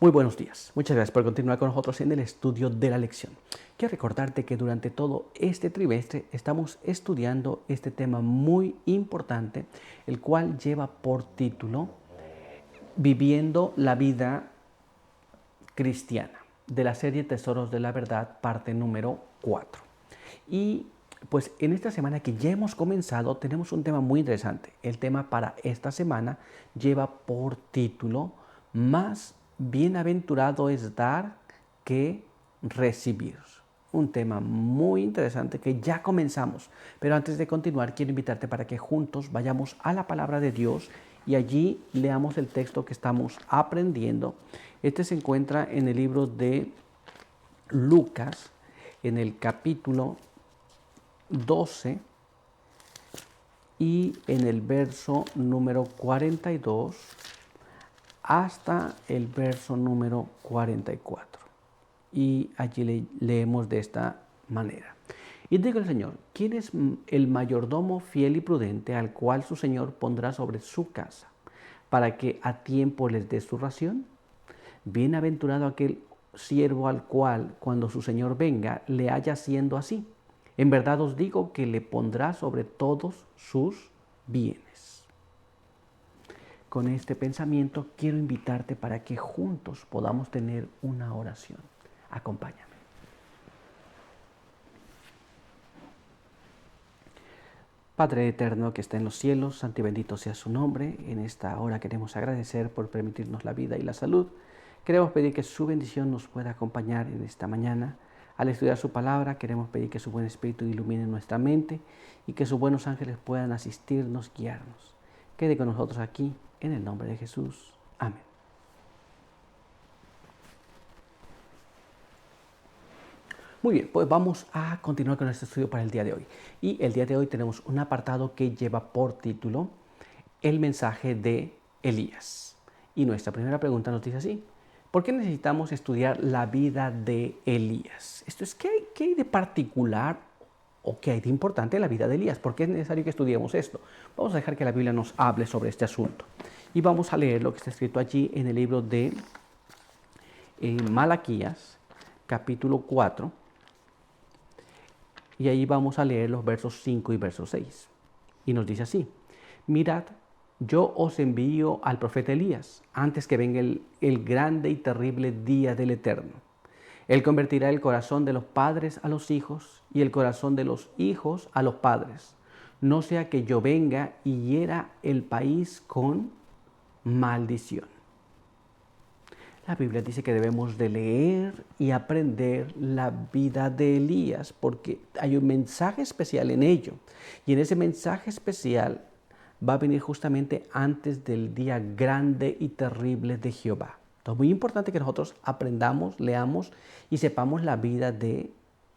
Muy buenos días. Muchas gracias por continuar con nosotros en el estudio de la lección. Quiero recordarte que durante todo este trimestre estamos estudiando este tema muy importante, el cual lleva por título Viviendo la vida cristiana, de la serie Tesoros de la Verdad, parte número 4. Y pues en esta semana que ya hemos comenzado tenemos un tema muy interesante. El tema para esta semana lleva por título Más bienaventurado es dar que recibir. Un tema muy interesante que ya comenzamos. Pero antes de continuar, quiero invitarte para que juntos vayamos a la palabra de Dios y allí leamos el texto que estamos aprendiendo. Este se encuentra en el libro de Lucas, en el capítulo 12 y en el verso número 42 hasta el verso número 44. Y allí leemos de esta manera. Y dijo el Señor: ¿quién es el mayordomo fiel y prudente al cual su Señor pondrá sobre su casa para que a tiempo les dé su ración? Bienaventurado aquel siervo al cual, cuando su Señor venga, le haya haciendo así. En verdad os digo que le pondrá sobre todos sus bienes. Con este pensamiento quiero invitarte para que juntos podamos tener una oración. Acompáñame. Padre eterno que está en los cielos, santo y bendito sea su nombre. En esta hora queremos agradecer por permitirnos la vida y la salud. Queremos pedir que su bendición nos pueda acompañar en esta mañana. Al estudiar su palabra, queremos pedir que su buen espíritu ilumine nuestra mente y que sus buenos ángeles puedan asistirnos, guiarnos. Quede con nosotros aquí, en el nombre de Jesús. Amén. Muy bien, pues vamos a continuar con nuestro estudio para el día de hoy. Y el día de hoy tenemos un apartado que lleva por título El mensaje de Elías. Y nuestra primera pregunta nos dice así: ¿por qué necesitamos estudiar la vida de Elías? Esto es, ¿qué hay de particular o qué hay de importante en la vida de Elías? ¿Por qué es necesario que estudiemos esto? Vamos a dejar que la Biblia nos hable sobre este asunto. Y vamos a leer lo que está escrito allí en el libro de Malaquías, capítulo 4. Y ahí vamos a leer los versos 5 y verso 6. Y nos dice así: mirad, yo os envío al profeta Elías antes que venga el grande y terrible día del Eterno. Él convertirá el corazón de los padres a los hijos y el corazón de los hijos a los padres. No sea que yo venga y hiera el país con maldición. La Biblia dice que debemos de leer y aprender la vida de Elías porque hay un mensaje especial en ello. Y en ese mensaje especial va a venir justamente antes del día grande y terrible de Jehová. Entonces es muy importante que nosotros aprendamos, leamos y sepamos la vida de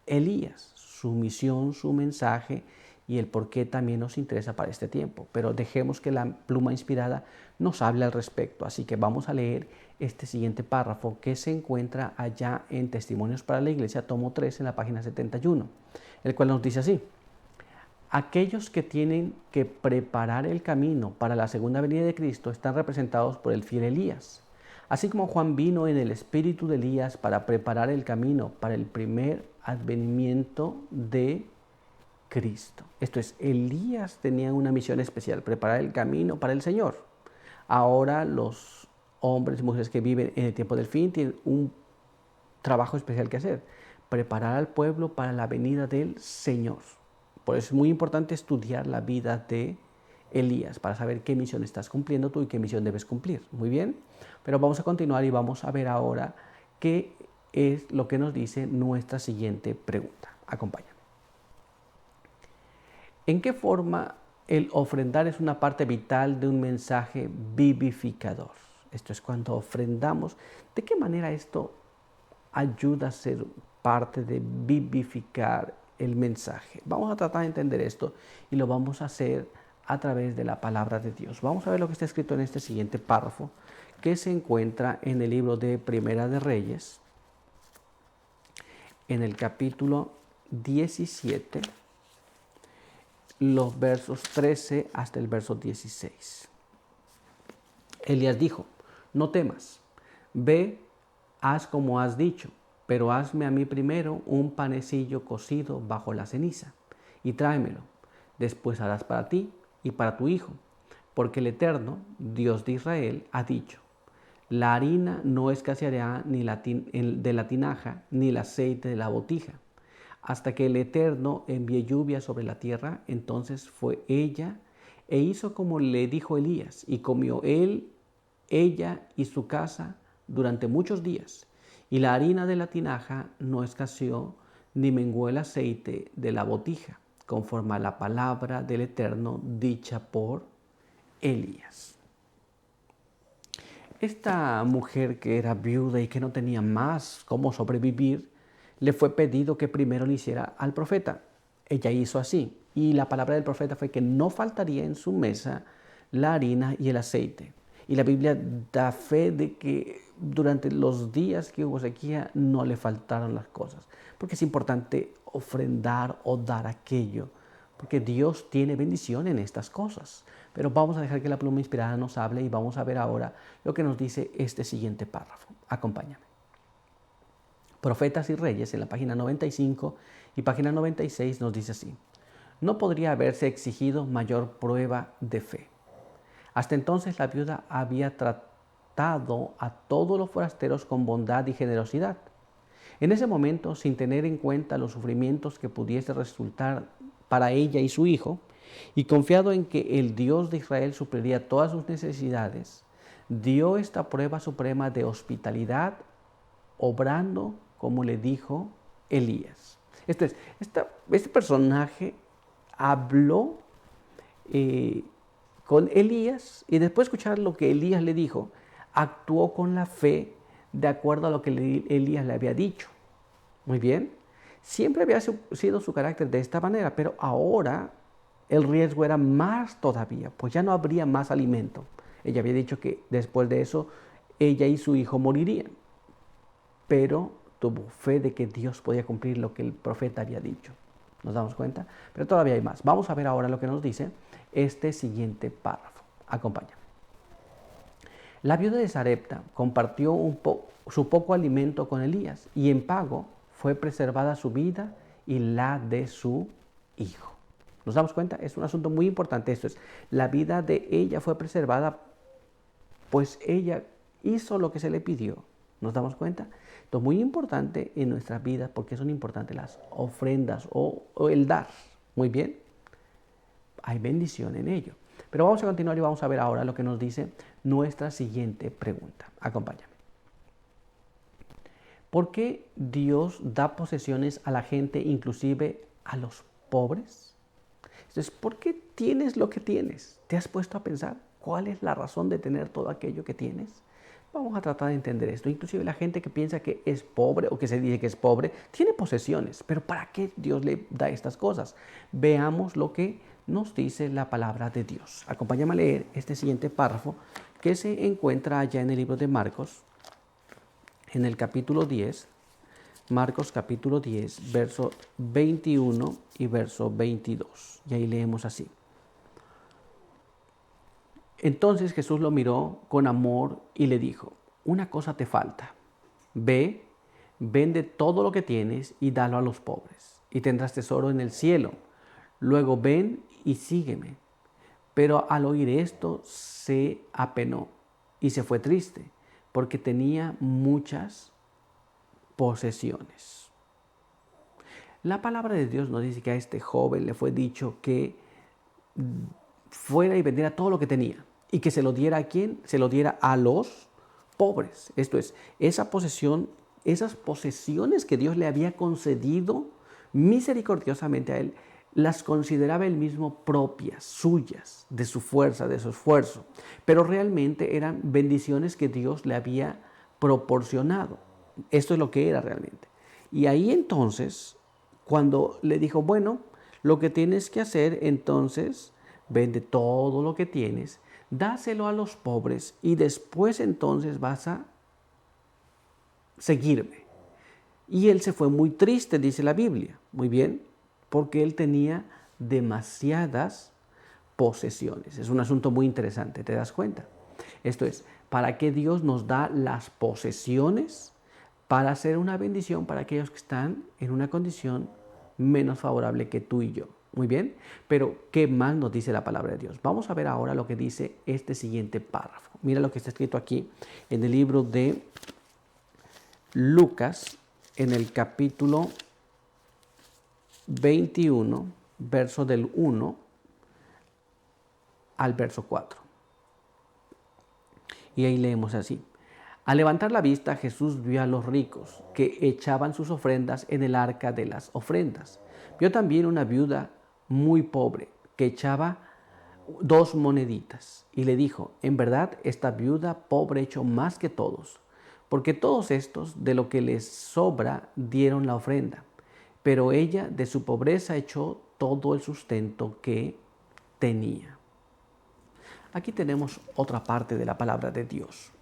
Elías, su misión, su mensaje y el por qué también nos interesa para este tiempo. Pero dejemos que la pluma inspirada nos hable al respecto. Así que vamos a leer este siguiente párrafo que se encuentra allá en Testimonios para la Iglesia, tomo 3, en la página 71, el cual nos dice así: aquellos que tienen que preparar el camino para la segunda venida de Cristo están representados por el fiel Elías. Así como Juan vino en el espíritu de Elías para preparar el camino para el primer advenimiento de Cristo. Esto es, Elías tenía una misión especial: preparar el camino para el Señor. Ahora los hombres y mujeres que viven en el tiempo del fin tienen un trabajo especial que hacer: preparar al pueblo para la venida del Señor. Por eso es muy importante estudiar la vida de Elías para saber qué misión estás cumpliendo tú y qué misión debes cumplir. Muy bien, pero vamos a continuar y vamos a ver ahora qué es lo que nos dice nuestra siguiente pregunta. Acompáñame. ¿En qué forma el ofrendar es una parte vital de un mensaje vivificador? Esto es, cuando ofrendamos, ¿de qué manera esto ayuda a ser parte de vivificar el mensaje? Vamos a tratar de entender esto y lo vamos a hacer a través de la palabra de Dios. Vamos a ver lo que está escrito en este siguiente párrafo que se encuentra en el libro de Primera de Reyes, en el capítulo 17, los versos 13 hasta el verso 16. Elías dijo: no temas, ve, haz como has dicho, pero hazme a mí primero un panecillo cocido bajo la ceniza y tráemelo. Después harás para ti y para tu hijo, porque el Eterno, Dios de Israel, ha dicho, la harina no escaseará ni de la tinaja, ni el aceite de la botija, hasta que el Eterno envíe lluvia sobre la tierra. Entonces fue ella e hizo como le dijo Elías, y comió él, ella y su casa durante muchos días. Y la harina de la tinaja no escaseó, ni menguó el aceite de la botija, conforme a la palabra del Eterno dicha por Elías. Esta mujer que era viuda y que no tenía más cómo sobrevivir, le fue pedido que primero le hiciera al profeta. Ella hizo así, y la palabra del profeta fue que no faltaría en su mesa la harina y el aceite. Y la Biblia da fe de que durante los días que hubo sequía no le faltaron las cosas, porque es importante ofrendar o dar aquello, porque Dios tiene bendición en estas cosas. Pero vamos a dejar que la pluma inspirada nos hable y vamos a ver ahora lo que nos dice este siguiente párrafo. Acompáñame. Profetas y Reyes, en la página 95 y página 96 nos dice así: no podría haberse exigido mayor prueba de fe. Hasta entonces la viuda había tratado a todos los forasteros con bondad y generosidad. En ese momento, sin tener en cuenta los sufrimientos que pudiese resultar para ella y su hijo, y confiado en que el Dios de Israel supliría todas sus necesidades, dio esta prueba suprema de hospitalidad, obrando como le dijo Elías. Esto es, este personaje habló con Elías, y después de escuchar lo que Elías le dijo, actuó con la fe de acuerdo a lo que Elías le había dicho. Muy bien. Siempre había sido su carácter de esta manera, pero ahora el riesgo era más todavía, pues ya no habría más alimento. Ella había dicho que después de eso ella y su hijo morirían, pero tuvo fe de que Dios podía cumplir lo que el profeta había dicho. ¿Nos damos cuenta? Pero todavía hay más. Vamos a ver ahora lo que nos dice este siguiente párrafo. Acompáñame. La viuda de Sarepta compartió su poco alimento con Elías, y en pago fue preservada su vida y la de su hijo. ¿Nos damos cuenta? Es un asunto muy importante. Esto es, la vida de ella fue preservada, pues ella hizo lo que se le pidió. ¿Nos damos cuenta? Esto es muy importante en nuestras vidas, porque son importantes las ofrendas o el dar. Muy bien. Hay bendición en ello. Pero vamos a continuar y vamos a ver ahora lo que nos dice nuestra siguiente pregunta. Acompáñame. ¿Por qué Dios da posesiones a la gente, inclusive a los pobres? Entonces, ¿por qué tienes lo que tienes? ¿Te has puesto a pensar cuál es la razón de tener todo aquello que tienes? Vamos a tratar de entender esto. Inclusive la gente que piensa que es pobre o que se dice que es pobre, tiene posesiones. Pero ¿para qué Dios le da estas cosas? Veamos lo que nos dice la palabra de Dios. Acompáñame a leer este siguiente párrafo que se encuentra allá en el libro de Marcos, en el capítulo 10, Marcos capítulo 10, verso 21 y verso 22. Y ahí leemos así. Entonces Jesús lo miró con amor y le dijo: una cosa te falta. Ve, vende todo lo que tienes y dalo a los pobres, y tendrás tesoro en el cielo. Luego ven y sígueme. Pero al oír esto se apenó y se fue triste, porque tenía muchas posesiones. La palabra de Dios nos dice que a este joven le fue dicho que fuera y vendiera todo lo que tenía, y que se lo diera a quién, se lo diera a los pobres. Esto es, esa posesión, esas posesiones que Dios le había concedido misericordiosamente a él, las consideraba él mismo propias, suyas, de su fuerza, de su esfuerzo, pero realmente eran bendiciones que Dios le había proporcionado. Esto es lo que era realmente. Y ahí entonces, cuando le dijo, bueno, lo que tienes que hacer entonces, vende todo lo que tienes, dáselo a los pobres, y después entonces vas a seguirme. Y él se fue muy triste, dice la Biblia. Muy bien, porque él tenía demasiadas posesiones. Es un asunto muy interesante, ¿te das cuenta? Esto es, ¿para qué Dios nos da las posesiones? para ser una bendición para aquellos que están en una condición menos favorable que tú y yo. Muy bien, pero ¿qué más nos dice la palabra de Dios? Vamos a ver ahora lo que dice este siguiente párrafo. Mira lo que está escrito aquí en el libro de Lucas, en el capítulo 21, verso del 1 al verso 4. Y ahí leemos así. Al levantar la vista, Jesús vio a los ricos que echaban sus ofrendas en el arca de las ofrendas. Vio también una viuda muy pobre que echaba 2 moneditas y le dijo, en verdad esta viuda pobre echó más que todos, porque todos estos de lo que les sobra dieron la ofrenda, pero ella de su pobreza echó todo el sustento que tenía. Aquí tenemos otra parte de la palabra de Dios.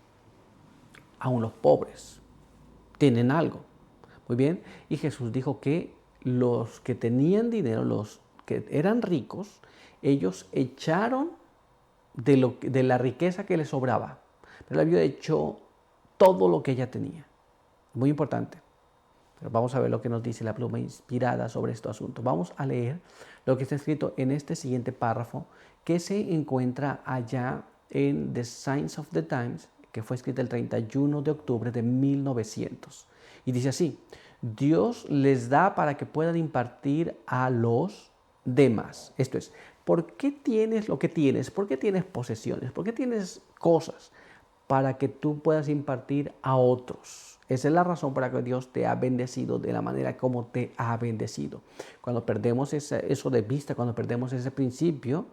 Aún los pobres tienen algo. Muy bien. Y Jesús dijo que los que tenían dinero, los que eran ricos, ellos echaron de la riqueza que les sobraba. Pero la viuda echó todo lo que ella tenía. Muy importante. Pero vamos a ver lo que nos dice la pluma inspirada sobre este asunto. Vamos a leer lo que está escrito en este siguiente párrafo que se encuentra allá en The Signs of the Times, que fue escrita el 31 de octubre de 1900. Y dice así, Dios les da para que puedan impartir a los demás. Esto es, ¿por qué tienes lo que tienes? ¿Por qué tienes posesiones? ¿Por qué tienes cosas? Para que tú puedas impartir a otros. Esa es la razón por la que Dios te ha bendecido de la manera como te ha bendecido. Cuando perdemos eso de vista, cuando perdemos ese principio,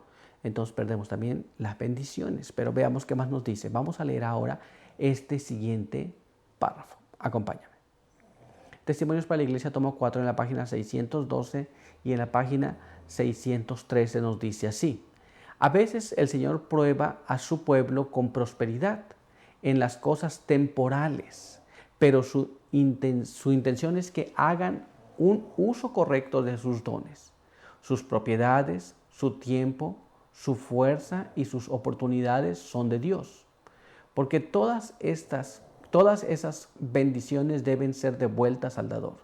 entonces perdemos también las bendiciones. Pero veamos qué más nos dice. Vamos a leer ahora este siguiente párrafo. Acompáñame. Testimonios para la Iglesia, tomo 4, en la página 612 y en la página 613 nos dice así. A veces el Señor prueba a su pueblo con prosperidad en las cosas temporales, pero su intención es que hagan un uso correcto de sus dones, sus propiedades, su tiempo, su fuerza y sus oportunidades son de Dios. Porque todas esas bendiciones deben ser devueltas al dador.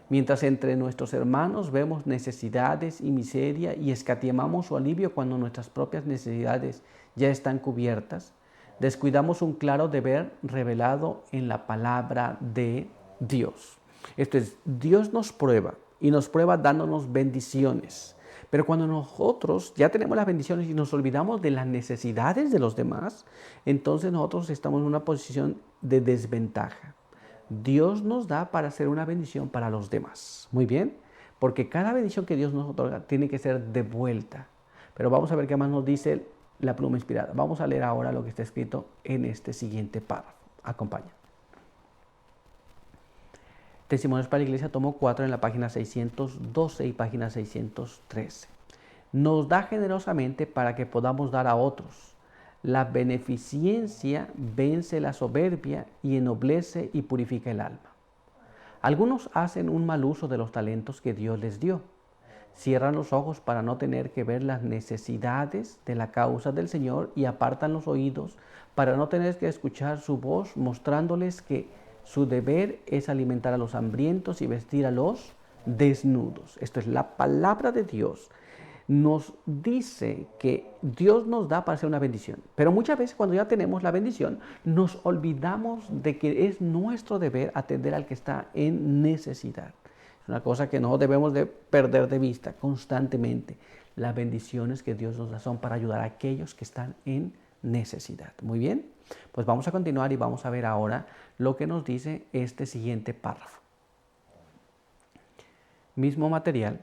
Mientras entre nuestros hermanos vemos necesidades y miseria y escatimamos su alivio cuando nuestras propias necesidades ya están cubiertas, descuidamos un claro deber revelado en la palabra de Dios. Esto es, Dios nos prueba y nos prueba dándonos bendiciones. Pero cuando nosotros ya tenemos las bendiciones y nos olvidamos de las necesidades de los demás, entonces nosotros estamos en una posición de desventaja. Dios nos da para hacer una bendición para los demás. Muy bien, porque cada bendición que Dios nos otorga tiene que ser devuelta. Pero vamos a ver qué más nos dice la pluma inspirada. Vamos a leer ahora lo que está escrito en este siguiente párrafo. Acompaña. Testimonios para la Iglesia, tomo 4, en la página 612 y página 613. Nos da generosamente para que podamos dar a otros. La beneficencia vence la soberbia y ennoblece y purifica el alma. Algunos hacen un mal uso de los talentos que Dios les dio. Cierran los ojos para no tener que ver las necesidades de la causa del Señor y apartan los oídos para no tener que escuchar su voz, mostrándoles que su deber es alimentar a los hambrientos y vestir a los desnudos. Esto es la palabra de Dios. Nos dice que Dios nos da para hacer una bendición. Pero muchas veces cuando ya tenemos la bendición, nos olvidamos de que es nuestro deber atender al que está en necesidad. Es una cosa que no debemos de perder de vista constantemente. Las bendiciones que Dios nos da son para ayudar a aquellos que están en necesidad. Muy bien, pues vamos a continuar y vamos a ver ahora lo que nos dice este siguiente párrafo. Mismo material.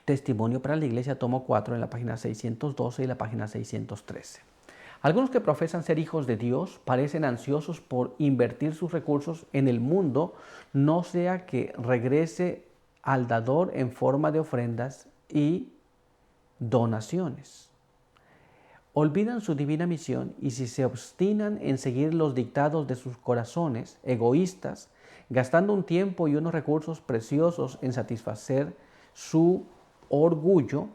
Testimonio para la Iglesia, tomo 4, en la página 612 y la página 613. Algunos que profesan ser hijos de Dios parecen ansiosos por invertir sus recursos en el mundo, no sea que regrese al dador en forma de ofrendas y donaciones. Olvidan su divina misión y si se obstinan en seguir los dictados de sus corazones egoístas, gastando un tiempo y unos recursos preciosos en satisfacer su orgullo,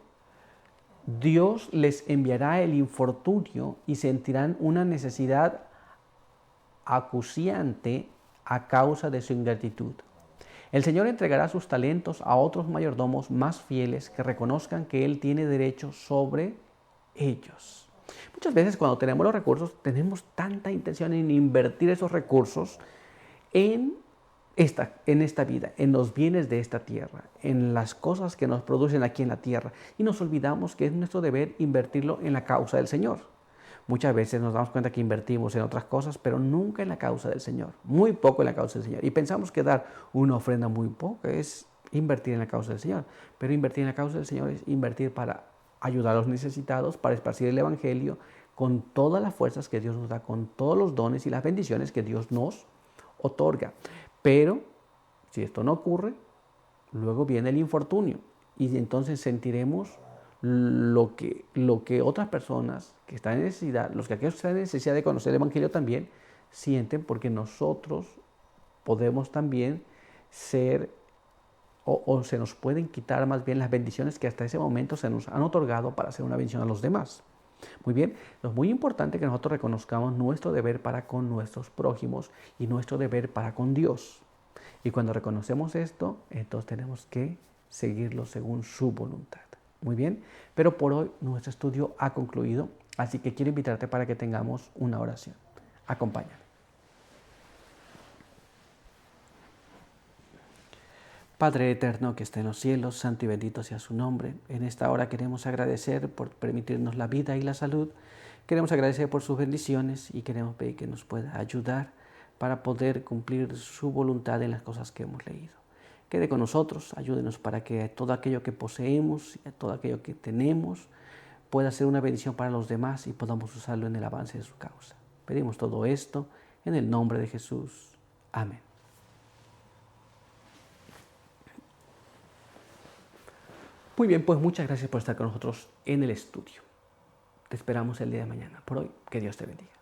Dios les enviará el infortunio y sentirán una necesidad acuciante a causa de su ingratitud. El Señor entregará sus talentos a otros mayordomos más fieles que reconozcan que Él tiene derecho sobre ellos. Muchas veces cuando tenemos los recursos, tenemos tanta intención en invertir esos recursos en esta vida, en los bienes de esta tierra, en las cosas que nos producen aquí en la tierra. Y nos olvidamos que es nuestro deber invertirlo en la causa del Señor. Muchas veces nos damos cuenta que invertimos en otras cosas, pero nunca en la causa del Señor. Muy poco en la causa del Señor. Y pensamos que dar una ofrenda muy poca es invertir en la causa del Señor. Pero invertir en la causa del Señor es invertir para ayudar a los necesitados, para esparcir el Evangelio con todas las fuerzas que Dios nos da, con todos los dones y las bendiciones que Dios nos otorga. Pero si esto no ocurre, luego viene el infortunio y entonces sentiremos lo que otras personas que están en necesidad, los que aquellos que están en necesidad de conocer el Evangelio también sienten, porque nosotros podemos también ser o se nos pueden quitar más bien las bendiciones que hasta ese momento se nos han otorgado para hacer una bendición a los demás. Muy bien, es muy importante que nosotros reconozcamos nuestro deber para con nuestros prójimos y nuestro deber para con Dios. Y cuando reconocemos esto, entonces tenemos que seguirlo según su voluntad. Muy bien, pero por hoy nuestro estudio ha concluido, así que quiero invitarte para que tengamos una oración. Acompáñame. Padre eterno que está en los cielos, santo y bendito sea su nombre. En esta hora queremos agradecer por permitirnos la vida y la salud. Queremos agradecer por sus bendiciones y queremos pedir que nos pueda ayudar para poder cumplir su voluntad en las cosas que hemos leído. Quede con nosotros, ayúdenos para que todo aquello que poseemos y todo aquello que tenemos pueda ser una bendición para los demás y podamos usarlo en el avance de su causa. Pedimos todo esto en el nombre de Jesús. Amén. Muy bien, pues muchas gracias por estar con nosotros en el estudio. Te esperamos el día de mañana. Por hoy, que Dios te bendiga.